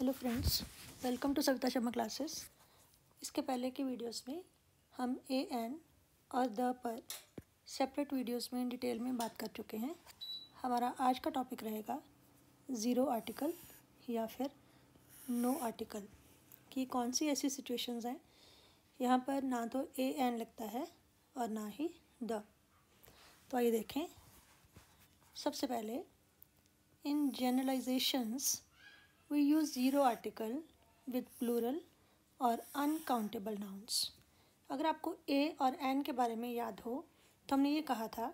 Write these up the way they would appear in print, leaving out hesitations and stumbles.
Hello friends, welcome to Savita Sharma classes. इसके पहले की वीडियोस में हम ए एन और द पर सेपरेट वीडियोस में डिटेल में बात कर चुके हैं। हमारा आज का टॉपिक रहेगा ज़ीरो आर्टिकल या फिर नो आर्टिकल कि कौन सी ऐसी सिचुएशंस हैं यहाँ पर ना तो ए एन लगता है और ना ही द। तो आइए देखें। सबसे पहले इन generalisations we use zero article with plural और uncountable nouns। अगर आपको a और n के बारे में याद हो तो हमने ये कहा था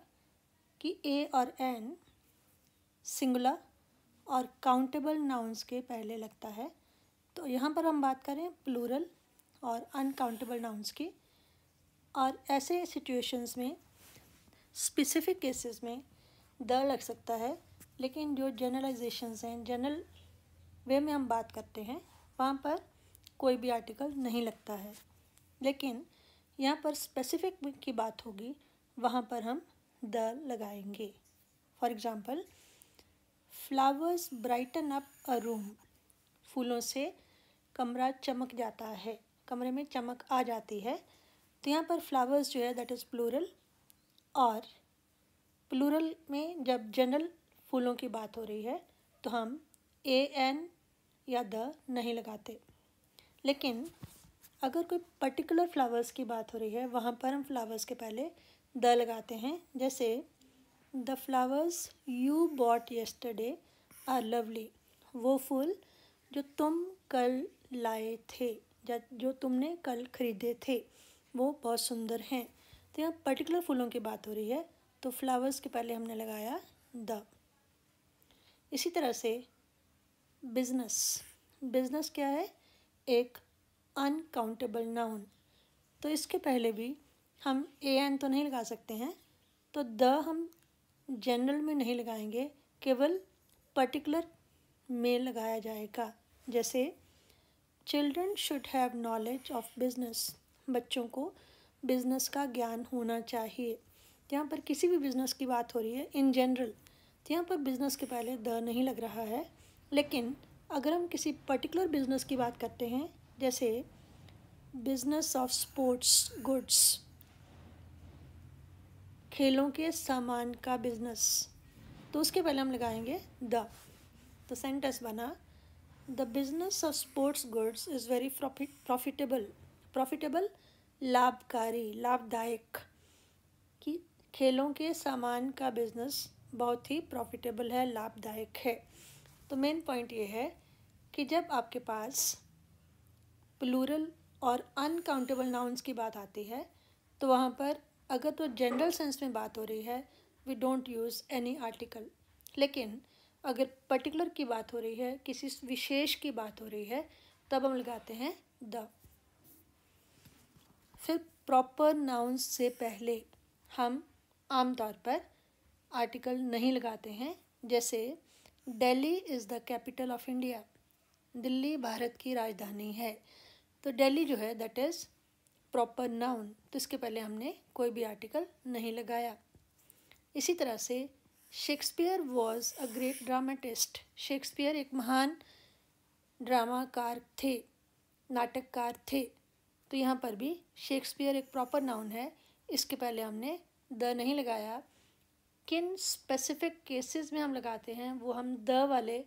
कि a और n सिंगुलर और काउंटेबल नाउन्स के पहले लगता है। तो यहाँ पर हम बात करें प्लूरल और अनकाउंटेबल नाउन्स की, और ऐसे सिचुएशंस में स्पेसिफिक केसेस में द लग सकता है, लेकिन जो जनरलाइजेशंस हैं, जनरल वे में हम बात करते हैं, वहाँ पर कोई भी आर्टिकल नहीं लगता है। लेकिन यहाँ पर स्पेसिफिक की बात होगी, वहाँ पर हम द लगाएंगे। For example, flowers brighten up a room. फूलों से कमरा चमक जाता है, कमरे में चमक आ जाती है। तो यहाँ पर फ्लावर्स जो है दैट इज़ प्लूरल, और प्लूरल में जब जनरल फूलों की बात हो रही है तो हम ए एन या द नहीं लगाते। लेकिन अगर कोई पर्टिकुलर फ्लावर्स की बात हो रही है, वहाँ पर हम फ्लावर्स के पहले द लगाते हैं। जैसे the flowers you bought yesterday are lovely. वो फूल जो तुम कल लाए थे, जो तुमने कल खरीदे थे, वो बहुत सुंदर हैं। तो यहाँ पर्टिकुलर फूलों की बात हो रही है तो फ्लावर्स के पहले हमने लगाया द। इसी तरह से बिजनेस। बिजनेस क्या है? एक अनकाउंटेबल नाउन। तो इसके पहले भी हम ए एन तो नहीं लगा सकते हैं, तो द हम जनरल में नहीं लगाएंगे, केवल पर्टिकुलर में लगाया जाएगा। जैसे children should have knowledge of business. बच्चों को बिजनेस का ज्ञान होना चाहिए। यहाँ पर किसी भी बिजनेस की बात हो रही है इन जनरल, तो यहाँ पर बिजनेस के पहले द नहीं लग रहा है। लेकिन अगर हम किसी पर्टिकुलर बिजनेस की बात करते हैं, जैसे बिजनेस ऑफ स्पोर्ट्स गुड्स, खेलों के सामान का बिजनेस, तो उसके पहले हम लगाएंगे द। तो सेंटेंस बना, the business of sports goods is very profitable. Profitable लाभकारी, लाभदायक, कि खेलों के सामान का बिजनेस बहुत ही प्रॉफिटेबल है, लाभदायक है। तो मेन पॉइंट ये है कि जब आपके पास प्लूरल और अनकाउंटेबल नाउन्स की बात आती है तो वहाँ पर अगर तो जनरल सेंस में बात हो रही है, we don't use any article. लेकिन अगर पर्टिकुलर की बात हो रही है, किसी विशेष की बात हो रही है, तब हम लगाते हैं द। फिर प्रॉपर नाउन्स से पहले हम आमतौर पर आर्टिकल नहीं लगाते हैं। जैसे Delhi is the capital of India. Delhi Bharat की राजधानी है। तो दिल्ली जो है दैट इज़ प्रॉपर नाउन, तो इसके पहले हमने कोई भी आर्टिकल नहीं लगाया। इसी तरह से Shakespeare was a great dramatist. Shakespeare एक महान ड्रामाकार थे, नाटककार थे। तो यहाँ पर भी शेक्सपियर एक प्रॉपर नाउन है, इसके पहले हमने द नहीं लगाया। किन स्पेसिफिक केसेस में हम लगाते हैं वो हम द वाले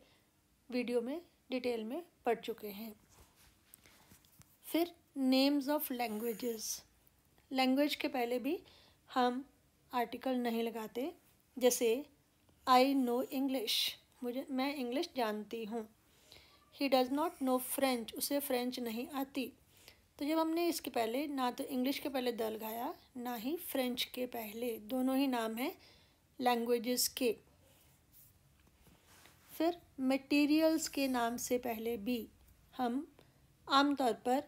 वीडियो में डिटेल में पढ़ चुके हैं। फिर नेम्स ऑफ लैंग्वेजेस। लैंग्वेज के पहले भी हम आर्टिकल नहीं लगाते। जैसे आई नो इंग्लिश, मैं इंग्लिश जानती हूँ। He does not know French, उसे फ्रेंच नहीं आती। तो जब हमने इसके पहले ना तो इंग्लिश के पहले द लगाया, ना ही फ्रेंच के पहले, दोनों ही नाम हैं लैंग्वेजेस के। फिर मटेरियल्स के नाम से पहले भी हम आमतौर पर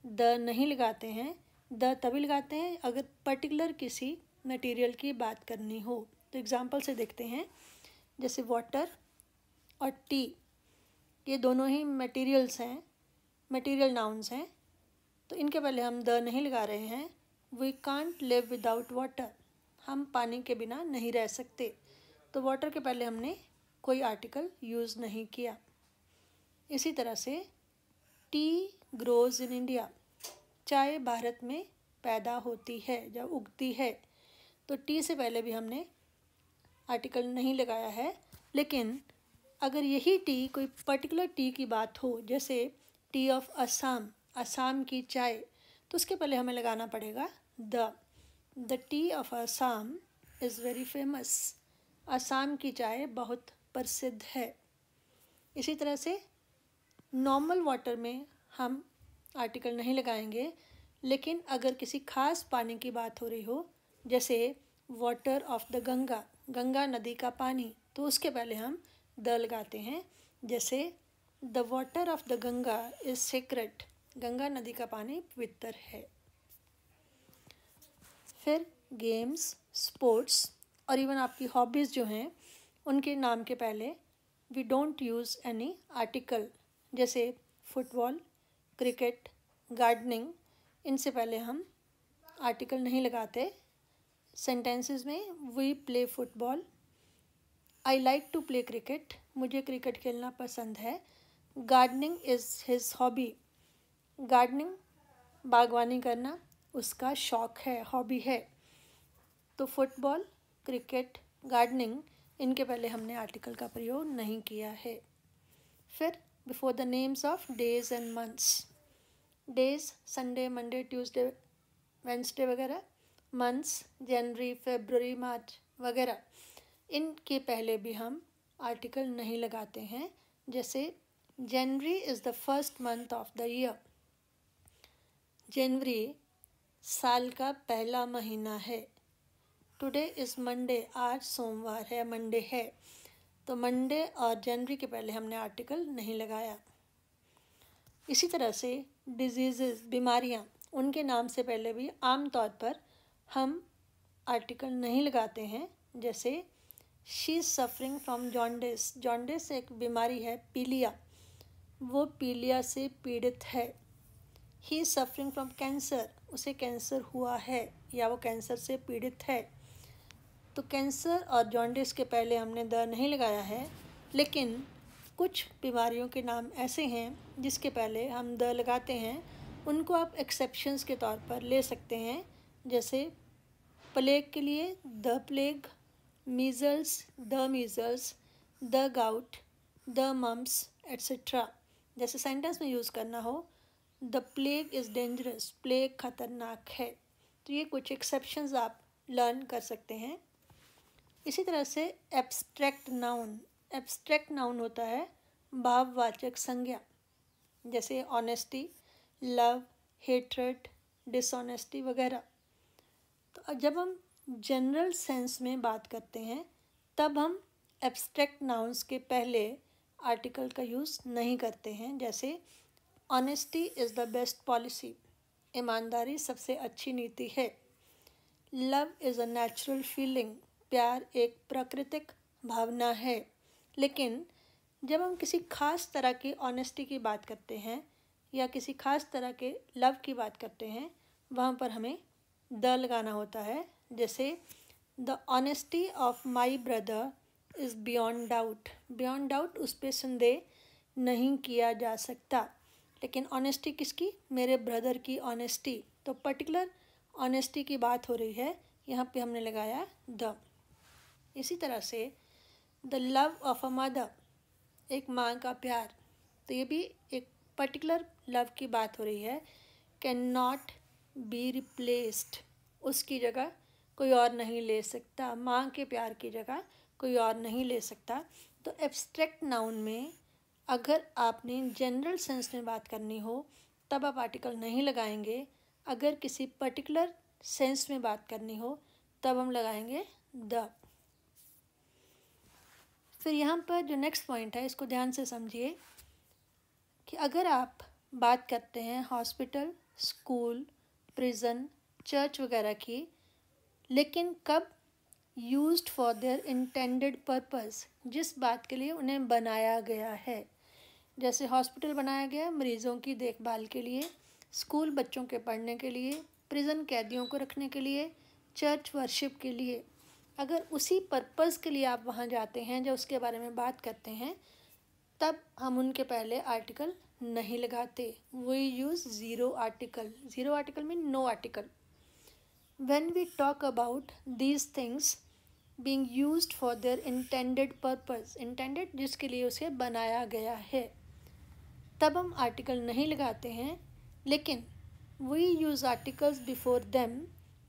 द नहीं लगाते हैं। द तभी लगाते हैं अगर पर्टिकुलर किसी मटेरियल की बात करनी हो। तो एग्जांपल से देखते हैं, जैसे वाटर और टी, ये दोनों ही मटेरियल्स हैं, मटेरियल नाउन्स हैं। तो इनके पहले हम द नहीं लगा रहे हैं। We can't live without water, हम पानी के बिना नहीं रह सकते। तो वाटर के पहले हमने कोई आर्टिकल यूज़ नहीं किया। इसी तरह से टी ग्रोज इन इंडिया, चाय भारत में पैदा होती है जब उगती है। तो टी से पहले भी हमने आर्टिकल नहीं लगाया है, लेकिन अगर यही टी कोई पर्टिकुलर टी की बात हो, जैसे टी ऑफ असम, असम की चाय, तो उसके पहले हमें लगाना पड़ेगा the T of Assam is very famous, Assam की चाय बहुत प्रसिद्ध है। इसी तरह से नॉर्मल वाटर में हम आर्टिकल नहीं लगाएंगे, लेकिन अगर किसी खास पानी की बात हो रही हो, जैसे water of the Ganga, Ganga नदी का पानी, तो उसके पहले हम द लगाते हैं। जैसे the water of the Ganga is sacred, Ganga नदी का पानी पवित्र है। फिर गेम्स, स्पोर्ट्स और इवन आपकी हॉबीज़ जो हैं, उनके नाम के पहले we don't use any article, जैसे फुटबॉल, क्रिकेट, गार्डनिंग, इनसे पहले हम आर्टिकल नहीं लगाते। सेंटेंसेस में we play football, I like to play cricket, मुझे क्रिकेट खेलना पसंद है। Gardening is his hobby, gardening बागवानी करना उसका शौक़ है, हॉबी है। तो फुटबॉल, क्रिकेट, गार्डनिंग, इनके पहले हमने आर्टिकल का प्रयोग नहीं किया है। फिर before the names of days and months, days Sunday, Monday, Tuesday, Wednesday वगैरह, मंथ्स जनवरी, फरवरी, मार्च वगैरह, इनके पहले भी हम आर्टिकल नहीं लगाते हैं। जैसे January is the first month of the year, जनवरी साल का पहला महीना है। टुडे इज़ मंडे, आज सोमवार है, मंडे है, तो मंडे और जनवरी के पहले हमने आर्टिकल नहीं लगाया। इसी तरह से डिजीज़, बीमारियाँ, उनके नाम से पहले भी आम तौर पर हम आर्टिकल नहीं लगाते हैं। जैसे she is suffering from jaundice, jaundice एक बीमारी है, पीलिया, वो पीलिया से पीड़ित है। He is suffering from cancer, उसे कैंसर हुआ है या वो कैंसर से पीड़ित है। तो कैंसर और जॉन्डिस के पहले हमने द नहीं लगाया है, लेकिन कुछ बीमारियों के नाम ऐसे हैं जिसके पहले हम द लगाते हैं, उनको आप एक्सेप्शंस के तौर पर ले सकते हैं। जैसे प्लेग के लिए the plague, measles the measles, the gout, the mumps etcetera. जैसे सेंटेंस में यूज़ करना हो, the plague is dangerous, plague ख़तरनाक है। तो ये कुछ एक्सेप्शंस आप लर्न कर सकते हैं। इसी तरह से एब्स्ट्रैक्ट नाउन, एब्स्ट्रैक्ट नाउन होता है भाववाचक संज्ञा, जैसे ऑनेस्टी, लव, हेट्रेड, डिसऑनेस्टी वगैरह। तो जब हम जनरल सेंस में बात करते हैं, तब हम एब्स्ट्रैक्ट नाउन्स के पहले आर्टिकल का यूज़ नहीं करते हैं। जैसे honesty is the best policy, ईमानदारी सबसे अच्छी नीति है। Love is a natural feeling, प्यार एक प्राकृतिक भावना है। लेकिन जब हम किसी खास तरह की ऑनेस्टी की बात करते हैं या किसी खास तरह के लव की बात करते हैं, वहाँ पर हमें द लगाना होता है। जैसे the honesty of my brother is beyond doubt, beyond doubt उस पर संदेह नहीं किया जा सकता। लेकिन ऑनेस्टी किसकी? मेरे ब्रदर की ऑनेस्टी। तो पर्टिकुलर ऑनेस्टी की बात हो रही है, यहाँ पे हमने लगाया द। इसी तरह से the love of a mother, एक माँ का प्यार, तो ये भी एक पर्टिकुलर लव की बात हो रही है। कैन नॉट बी रिप्लेस्ड, उसकी जगह कोई और नहीं ले सकता, माँ के प्यार की जगह कोई और नहीं ले सकता। तो एब्स्ट्रैक्ट नाउन में अगर आपने जनरल सेंस में बात करनी हो, तब आप आर्टिकल नहीं लगाएंगे। अगर किसी पर्टिकुलर सेंस में बात करनी हो, तब हम लगाएंगे द। फिर यहाँ पर जो नेक्स्ट पॉइंट है, इसको ध्यान से समझिए कि अगर आप बात करते हैं हॉस्पिटल, स्कूल, प्रिजन, चर्च वगैरह की, लेकिन कब? Used for their intended purpose, जिस बात के लिए उन्हें बनाया गया है। जैसे हॉस्पिटल बनाया गया मरीज़ों की देखभाल के लिए, स्कूल बच्चों के पढ़ने के लिए, प्रिजन कैदियों को रखने के लिए, चर्च वर्शिप के लिए। अगर उसी पर्पज़ के लिए आप वहाँ जाते हैं जो उसके बारे में बात करते हैं, तब हम उनके पहले आर्टिकल नहीं लगाते। We use zero article. Zero article mean no article. When we talk about these things being used for their intended purpose, intended जिसके लिए उसे बनाया गया है, तब हम आर्टिकल नहीं लगाते हैं। लेकिन we use articles before them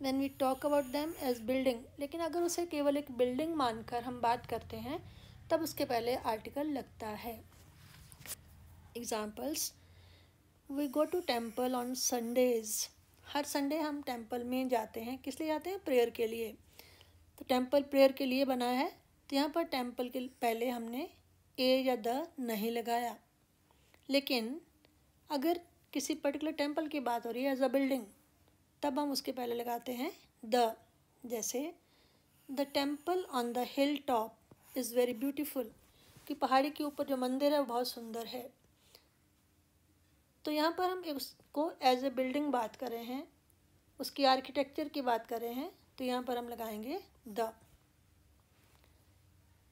when we talk about them as building, लेकिन अगर उसे केवल एक बिल्डिंग मानकर हम बात करते हैं तब उसके पहले आर्टिकल लगता है। Examples: we go to temple on Sundays. Her Sunday हम टेम्पल में जाते हैं। किस लिए जाते हैं? प्रेयर के लिए। तो टेम्पल प्रेयर के लिए बना है, तो यहाँ पर टेम्पल के पहले हमने ए या द नहीं लगाया। लेकिन अगर किसी पर्टिकुलर टेम्पल की बात हो रही है एज अ बिल्डिंग, तब हम उसके पहले लगाते हैं द। जैसे the temple on the hill top is very beautiful, कि पहाड़ी के ऊपर जो मंदिर है वो बहुत सुंदर है। तो यहाँ पर हम उसको एज ए बिल्डिंग बात कर रहे हैं, उसकी आर्किटेक्चर की बात कर रहे हैं, तो यहाँ पर हम लगाएंगे the.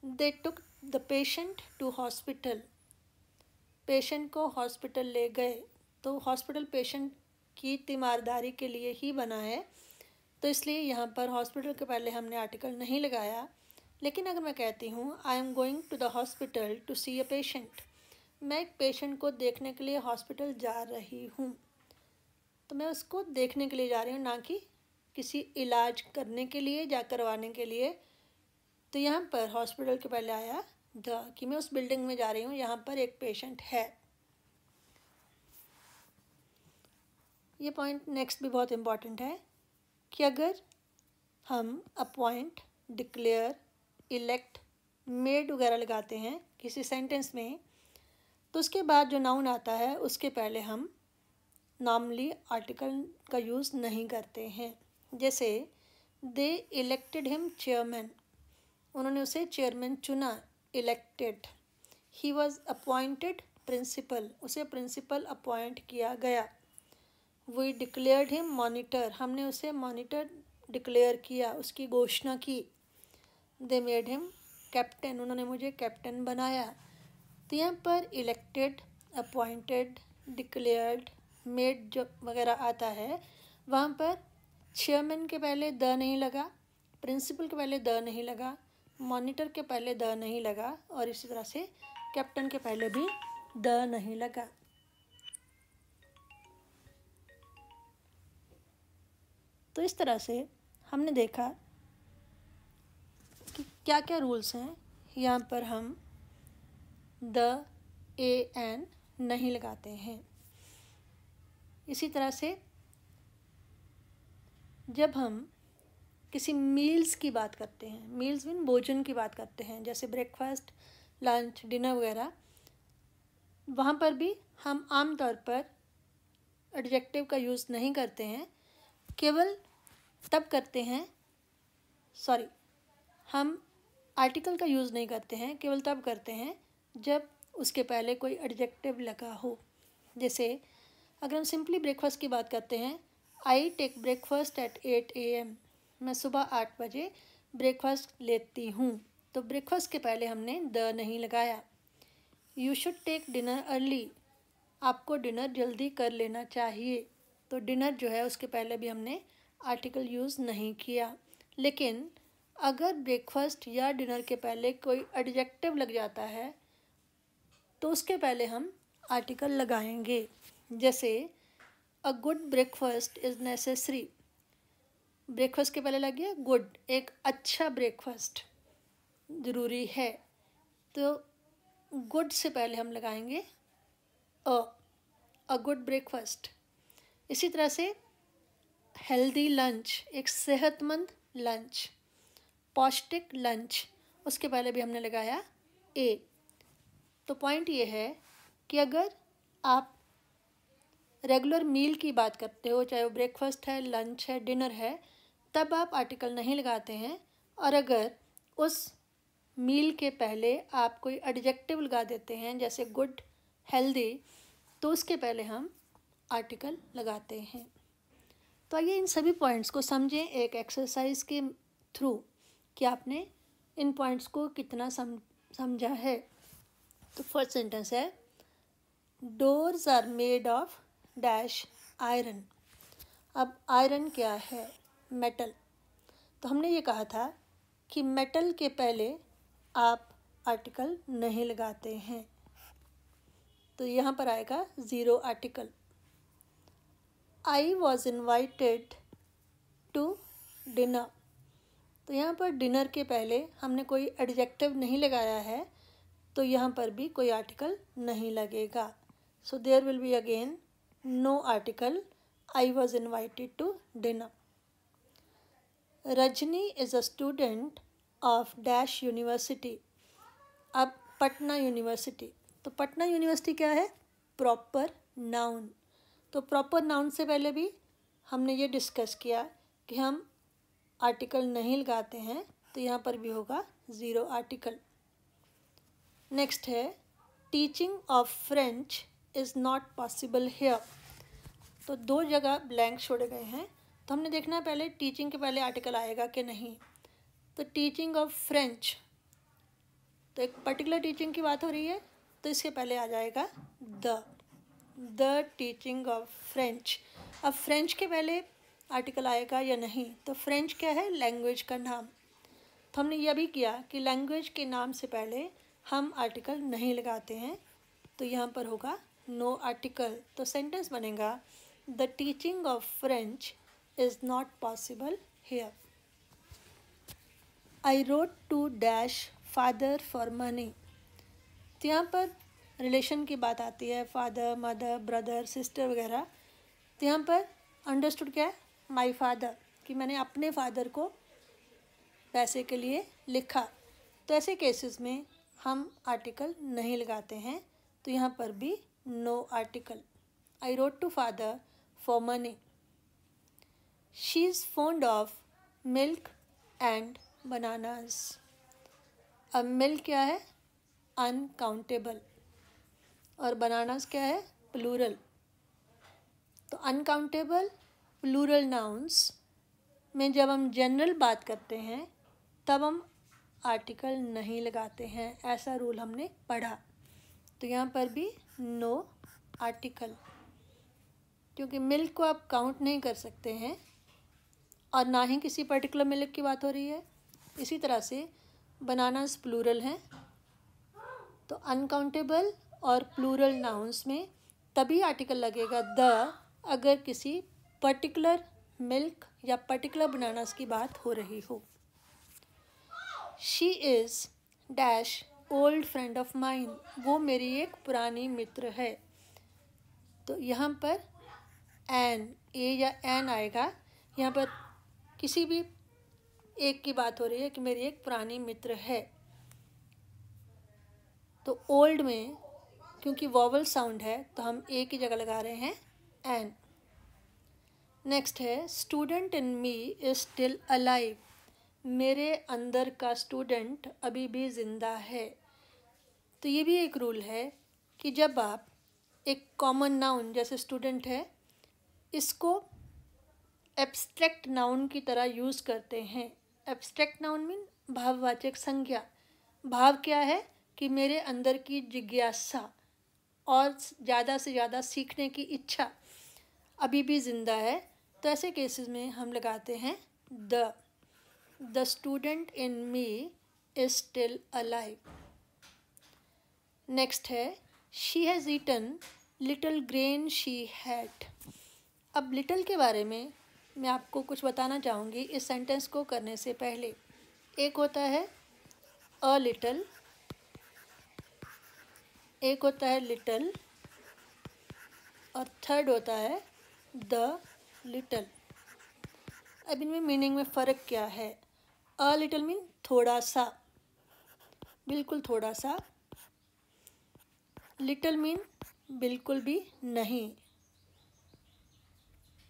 They took the patient to hospital. Patient को हॉस्पिटल ले गए, तो हॉस्पिटल पेशेंट की तीमारदारी के लिए ही बना है, तो इसलिए यहाँ पर हॉस्पिटल के पहले हमने आर्टिकल नहीं लगाया। लेकिन अगर मैं कहती हूँ I am going to the hospital to see a patient, मैं एक पेशेंट को देखने के लिए हॉस्पिटल जा रही हूँ, तो मैं उसको देखने के लिए जा रही हूँ, ना कि किसी इलाज करने के लिए या करवाने के लिए। तो यहाँ पर हॉस्पिटल के पहले आया द, कि मैं उस बिल्डिंग में जा रही हूँ, यहाँ पर एक पेशेंट है। ये पॉइंट नेक्स्ट भी बहुत इम्पॉर्टेंट है कि अगर हम अपॉइंट, डिक्लेयर, इलेक्ट, मेड वगैरह लगाते हैं किसी सेंटेंस में, तो उसके बाद जो नाउन आता है उसके पहले हम नॉर्मली आर्टिकल का यूज़ नहीं करते हैं। जैसे दे इलेक्टेड हिम चेयरमैन, उन्होंने उसे चेयरमैन चुना, elected. He was appointed principal, उसे प्रिंसिपल अपॉइंट किया गया। वी डिक्लेयर्ड हिम मॉनिटर, हमने उसे मॉनिटर डिक्लेयर किया, उसकी घोषणा की। दे मेड हिम कैप्टन, उन्होंने मुझे कैप्टन बनाया। तो यहाँ पर इलेक्टेड, अपॉइंटेड, डिक्लेयर्ड, मेड जो वगैरह आता है, वहाँ पर चेयरमैन के पहले द नहीं लगा, प्रिंसिपल के पहले द नहीं लगा, मॉनिटर के पहले द नहीं लगा, और इसी तरह से कैप्टन के पहले भी द नहीं लगा। तो इस तरह से हमने देखा कि क्या क्या रूल्स हैं। यहाँ पर हम द, ए, एन नहीं लगाते हैं। इसी तरह से जब हम किसी मील्स की बात करते हैं, मील्स मीन भोजन की बात करते हैं, जैसे ब्रेकफास्ट, लंच, डिनर वगैरह, वहाँ पर भी हम आम तौर पर एडजेक्टिव का यूज़ नहीं करते हैं, केवल तब करते हैं, हम आर्टिकल का यूज़ नहीं करते हैं, केवल तब करते हैं जब उसके पहले कोई एडजेक्टिव लगा हो। जैसे अगर हम सिंपली ब्रेकफास्ट की बात करते हैं, I take breakfast at 8 AM, मैं सुबह 8 बजे ब्रेकफास्ट लेती हूँ, तो ब्रेकफास्ट के पहले हमने द नहीं लगाया। You should take dinner early, आपको डिनर जल्दी कर लेना चाहिए, तो डिनर जो है उसके पहले भी हमने आर्टिकल यूज़ नहीं किया। लेकिन अगर ब्रेकफास्ट या डिनर के पहले कोई एडजेक्टिव लग जाता है तो उसके पहले हम आर्टिकल लगाएंगे। जैसे a good breakfast is necessary, breakfast के पहले लगे गुड, एक अच्छा ब्रेकफास्ट ज़रूरी है, तो गुड से पहले हम लगाएंगे अ गुड ब्रेकफास्ट। इसी तरह से हेल्दी लंच, एक सेहतमंद लंच, पौष्टिक लंच, उसके पहले भी हमने लगाया ए। तो पॉइंट ये है कि अगर आप रेगुलर मील की बात करते हो, चाहे वो ब्रेकफास्ट है, लंच है, डिनर है, तब आप आर्टिकल नहीं लगाते हैं। और अगर उस मील के पहले आप कोई एडजेक्टिव लगा देते हैं, जैसे गुड, हेल्दी, तो उसके पहले हम आर्टिकल लगाते हैं। तो आइए इन सभी पॉइंट्स को समझें एक एक्सरसाइज के थ्रू कि आपने इन पॉइंट्स को कितना समझा है। तो फर्स्ट सेंटेंस है doors are made of dash iron. अब आयरन क्या है? मेटल। तो हमने ये कहा था कि मेटल के पहले आप आर्टिकल नहीं लगाते हैं, तो यहाँ पर आएगा zero article. I was invited to dinner. तो यहाँ पर डिनर के पहले हमने कोई एडजेक्टिव नहीं लगाया है, तो यहाँ पर भी कोई आर्टिकल नहीं लगेगा। So there will be again no article. I was invited to dinner. Rajni is a student of dash university. अब पटना यूनिवर्सिटी, तो पटना यूनिवर्सिटी क्या है? Proper noun. तो प्रॉपर नाउन से पहले भी हमने ये डिस्कस किया कि हम आर्टिकल नहीं लगाते हैं, तो यहाँ पर भी होगा ज़ीरो आर्टिकल। नेक्स्ट है teaching of French is not possible here. तो दो जगह ब्लैंक छोड़े गए हैं, तो हमने देखना है पहले टीचिंग के पहले आर्टिकल आएगा कि नहीं। तो टीचिंग ऑफ फ्रेंच, तो एक पर्टिकुलर टीचिंग की बात हो रही है, तो इसके पहले आ जाएगा द टीचिंग ऑफ फ्रेंच। अब फ्रेंच के पहले आर्टिकल आएगा या नहीं? तो फ्रेंच क्या है? लैंग्वेज का नाम। तो हमने यह भी किया कि लैंग्वेज के नाम से पहले हम आर्टिकल नहीं लगाते हैं, तो यहाँ पर होगा नो आर्टिकल। तो सेंटेंस बनेगा the teaching of French is not possible here. I wrote to dash father for money. तो यहाँ पर रिलेशन की बात आती है, फादर, मदर, ब्रदर, सिस्टर वगैरह। तो यहाँ पर अंडरस्टूड क्या है? माई फादर, कि मैंने अपने फादर को पैसे के लिए लिखा। तो ऐसे केसेस में हम आर्टिकल नहीं लगाते हैं, तो यहाँ पर भी no article. I wrote to father for money. She is fond of milk and bananas. अब मिल्क क्या है? अनकाउंटेबल, और बनानास क्या है? प्लूरल। तो अनकाउंटेबल प्लूरल नाउन्स में जब हम जनरल बात करते हैं तब हम आर्टिकल नहीं लगाते हैं, ऐसा रूल हमने पढ़ा। तो यहाँ पर भी नो आर्टिकल, क्योंकि मिल्क को आप काउंट नहीं कर सकते हैं और ना ही किसी पर्टिकुलर मिल्क की बात हो रही है। इसी तरह से बनानास प्लूरल हैं, तो अनकाउंटेबल और प्लूरल नाउन्स में तभी आर्टिकल लगेगा द, अगर किसी पर्टिकुलर मिल्क या पर्टिकुलर बनानास की बात हो रही हो। She is dash old friend of mine. वो मेरी एक पुरानी मित्र है। तो यहाँ पर एन, ए या एन आएगा। यहाँ पर किसी भी एक की बात हो रही है कि मेरी एक पुरानी मित्र है। तो ओल्ड में क्योंकि वॉवल साउंड है, तो हम ए की जगह लगा रहे हैं एन। नेक्स्ट है student in me is still alive. मेरे अंदर का स्टूडेंट अभी भी ज़िंदा है। तो ये भी एक रूल है कि जब आप एक कॉमन नाउन जैसे स्टूडेंट है, इसको एब्स्ट्रैक्ट नाउन की तरह यूज़ करते हैं। एब्स्ट्रैक्ट नाउन मीन भाववाचक संज्ञा। भाव क्या है? कि मेरे अंदर की जिज्ञासा और ज़्यादा से ज़्यादा सीखने की इच्छा अभी भी ज़िंदा है। तो ऐसे केसेस में हम लगाते हैं the student in me is still alive. Next है she has eaten little grain she had. अब लिटिल के बारे में मैं आपको कुछ बताना चाहूँगी इस सेंटेंस को करने से पहले। एक होता है अ लिटिल, एक होता है लिटिल, और थर्ड होता है द लिटिल। अब इनमें मीनिंग में फ़र्क क्या है? अ लिटिल मीन थोड़ा सा, बिल्कुल थोड़ा सा। लिटिल मीन बिल्कुल भी नहीं,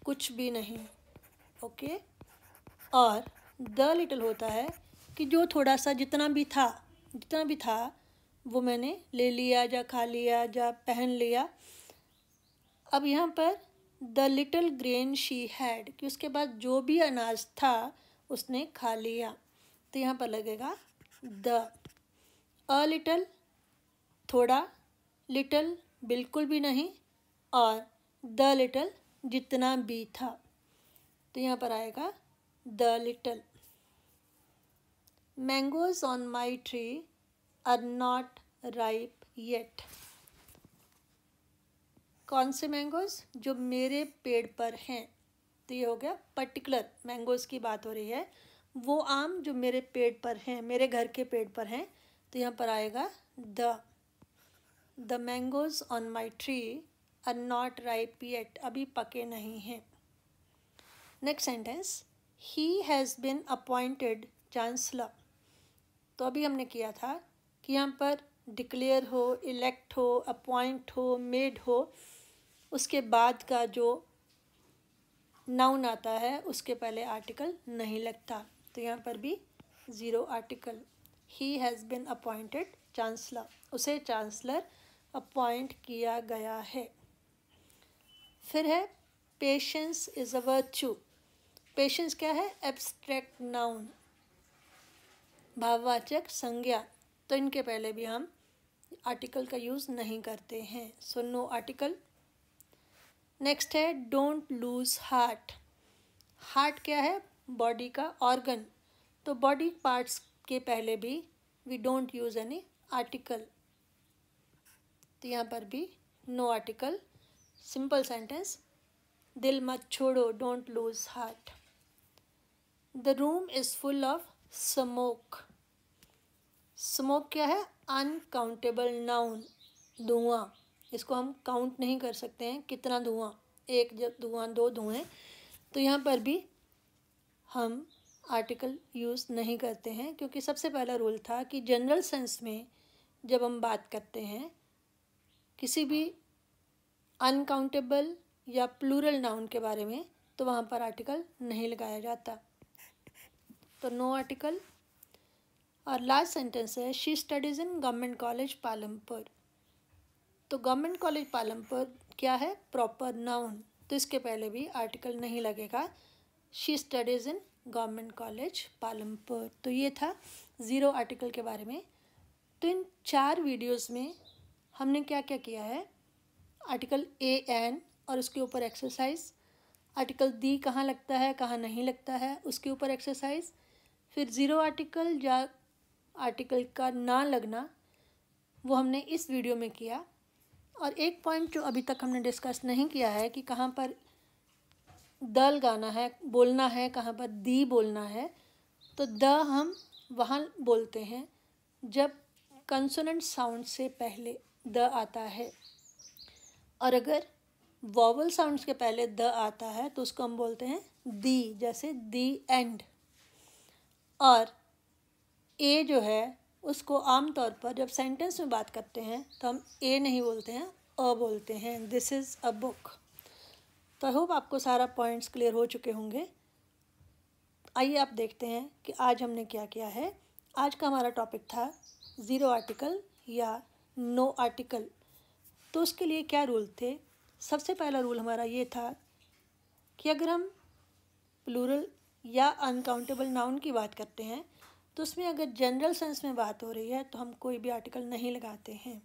कुछ भी नहीं। ओके। और द लिटिल होता है कि जो थोड़ा सा, जितना भी था वो मैंने ले लिया, या खा लिया, या पहन लिया। अब यहाँ पर the little grain she had, कि उसके बाद जो भी अनाज था उसने खा लिया। तो यहाँ पर लगेगा द। अ लिटिल थोड़ा, लिटिल बिल्कुल भी नहीं, और द लिटिल जितना भी था। तो यहाँ पर आएगा the little. Mangoes on my tree are not ripe yet. कौन से मैंगोज? जो मेरे पेड़ पर हैं। तो ये हो गया पर्टिकुलर, मैंगोज की बात हो रही है। वो आम जो मेरे पेड़ पर हैं, मेरे घर के पेड़ पर हैं। तो यहाँ पर आएगा the mangoes on my tree are not ripe yet. अभी पके नहीं हैं। Next sentence, he has been appointed chancellor. तो अभी हमने किया था कि यहाँ पर डिक्लेयर हो, इलेक्ट हो, अपॉइंट हो, मेड हो, उसके बाद का जो नाउन आता है उसके पहले आर्टिकल नहीं लगता। तो यहाँ पर भी zero article. He has been appointed chancellor, उसे चांसलर अपॉइंट किया गया है। फिर है patience is a virtue. Patience क्या है? एब्स्ट्रैक्ट नाउन, भाववाचक संज्ञा। तो इनके पहले भी हम आर्टिकल का यूज़ नहीं करते हैं। So no article. नेक्स्ट है डोंट लूज़ हार्ट। हार्ट क्या है? बॉडी का ऑर्गन। तो बॉडी पार्ट्स के पहले भी we don't use any article. तो यहाँ पर भी नो आर्टिकल। सिंपल सेंटेंस, दिल मत छोड़ो, don't lose heart. The room is full of smoke. Smoke क्या है? अनकाउंटेबल नाउन, धुआं। इसको हम काउंट नहीं कर सकते हैं कितना धुआं, एक धुआं, दो धुएं। तो यहाँ पर भी हम आर्टिकल यूज़ नहीं करते हैं, क्योंकि सबसे पहला रूल था कि जनरल सेंस में जब हम बात करते हैं किसी भी अनकाउंटेबल या प्लूरल नाउन के बारे में, तो वहाँ पर आर्टिकल नहीं लगाया जाता। तो नो आर्टिकल। और लास्ट सेंटेंस है she studies in government college Palampur. तो गवर्नमेंट कॉलेज पालमपुर क्या है? Proper noun. तो इसके पहले भी आर्टिकल नहीं लगेगा। She studies in government college Palampur. तो ये था ज़ीरो आर्टिकल के बारे में। तो इन 4 वीडियोस में हमने क्या क्या किया है? आर्टिकल ए एन और उसके ऊपर एक्सरसाइज, आर्टिकल दी कहाँ लगता है, कहाँ नहीं लगता है, उसके ऊपर एक्सरसाइज, फिर ज़ीरो आर्टिकल या आर्टिकल का ना लगना, वो हमने इस वीडियो में किया। और एक पॉइंट जो अभी तक हमने डिस्कस नहीं किया है कि कहाँ पर द लगाना है, बोलना है, कहाँ पर दी बोलना है। तो द हम वहाँ बोलते हैं जब कंसोनेंट साउंड से पहले द आता है, और अगर वॉवल साउंड्स के पहले द आता है तो उसको हम बोलते हैं दी, जैसे दी एंड। और ए जो है उसको आमतौर पर जब सेंटेंस में बात करते हैं तो हम ए नहीं बोलते हैं, अ बोलते हैं। This is a book. तो आई होप आपको सारा पॉइंट्स क्लियर हो चुके होंगे। आइए आप देखते हैं कि आज हमने क्या किया है। आज का हमारा टॉपिक था ज़ीरो आर्टिकल या नो आर्टिकल। तो उसके लिए क्या रूल थे? सबसे पहला रूल हमारा ये था कि अगर हम प्लूरल या अनकाउंटेबल नाउन की बात करते हैं तो उसमें अगर जनरल सेंस में बात हो रही है तो हम कोई भी आर्टिकल नहीं लगाते हैं।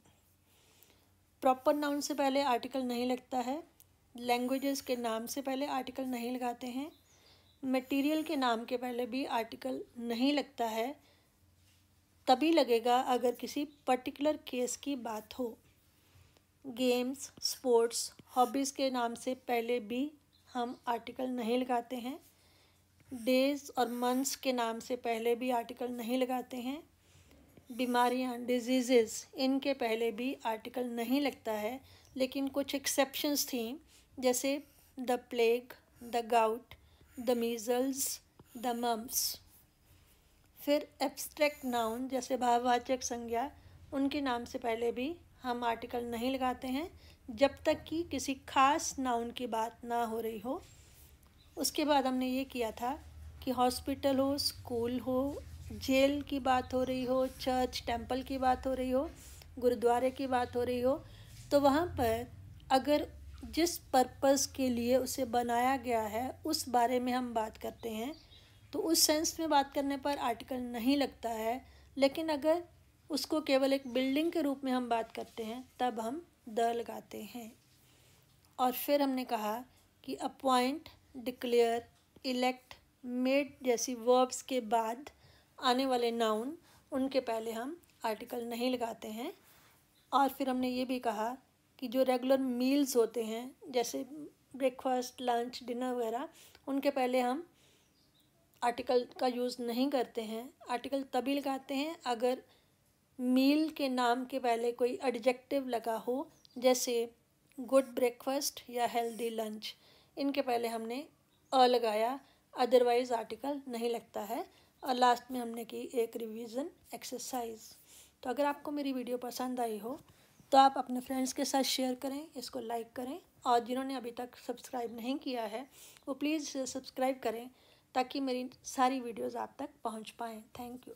प्रॉपर नाउन से पहले आर्टिकल नहीं लगता है, लैंग्वेजेस के नाम से पहले आर्टिकल नहीं लगाते हैं, मटेरियल के नाम के पहले भी आर्टिकल नहीं लगता है। तभी लगेगा अगर किसी पर्टिकुलर केस की बात हो। गेम्स, स्पोर्ट्स, हॉबीज़ के नाम से पहले भी हम आर्टिकल नहीं लगाते हैं। डेज़ और मंथ्स के नाम से पहले भी आर्टिकल नहीं लगाते हैं। बीमारियां, डिजीज़ेज़, इनके पहले भी आर्टिकल नहीं लगता है। लेकिन कुछ एक्सेप्शंस थी, जैसे the plague, the gout, the measles, the mumps. फिर एब्स्ट्रैक्ट नाउन जैसे भाववाचक संज्ञा, उनके नाम से पहले भी हम आर्टिकल नहीं लगाते हैं जब तक कि किसी खास नाउन की बात ना हो रही हो। उसके बाद हमने ये किया था कि हॉस्पिटल हो, स्कूल हो, जेल की बात हो रही हो, चर्च, टेंपल की बात हो रही हो, गुरुद्वारे की बात हो रही हो, तो वहाँ पर अगर जिस पर्पस के लिए उसे बनाया गया है उस बारे में हम बात करते हैं तो उस सेंस में बात करने पर आर्टिकल नहीं लगता है। लेकिन अगर उसको केवल एक बिल्डिंग के रूप में हम बात करते हैं तब हम द लगाते हैं। और फिर हमने कहा कि अपॉइंट, डिक्लेयर, इलेक्ट, मेड जैसी वर्ब्स के बाद आने वाले नाउन, उनके पहले हम आर्टिकल नहीं लगाते हैं। और फिर हमने ये भी कहा कि जो रेगुलर मील्स होते हैं जैसे ब्रेकफास्ट, लंच, डिनर वगैरह, उनके पहले हम आर्टिकल का यूज़ नहीं करते हैं। आर्टिकल तभी लगाते हैं अगर मील के नाम के पहले कोई एडजेक्टिव लगा हो, जैसे गुड ब्रेकफास्ट या हेल्दी लंच, इनके पहले हमने अ लगाया, अदरवाइज़ आर्टिकल नहीं लगता है। और लास्ट में हमने की एक रिवीजन एक्सरसाइज। तो अगर आपको मेरी वीडियो पसंद आई हो तो आप अपने फ्रेंड्स के साथ शेयर करें, इसको लाइक करें, और जिन्होंने अभी तक सब्सक्राइब नहीं किया है वो प्लीज़ सब्सक्राइब करें ताकि मेरी सारी वीडियोज़ आप तक पहुंच पाएँ। Thank you.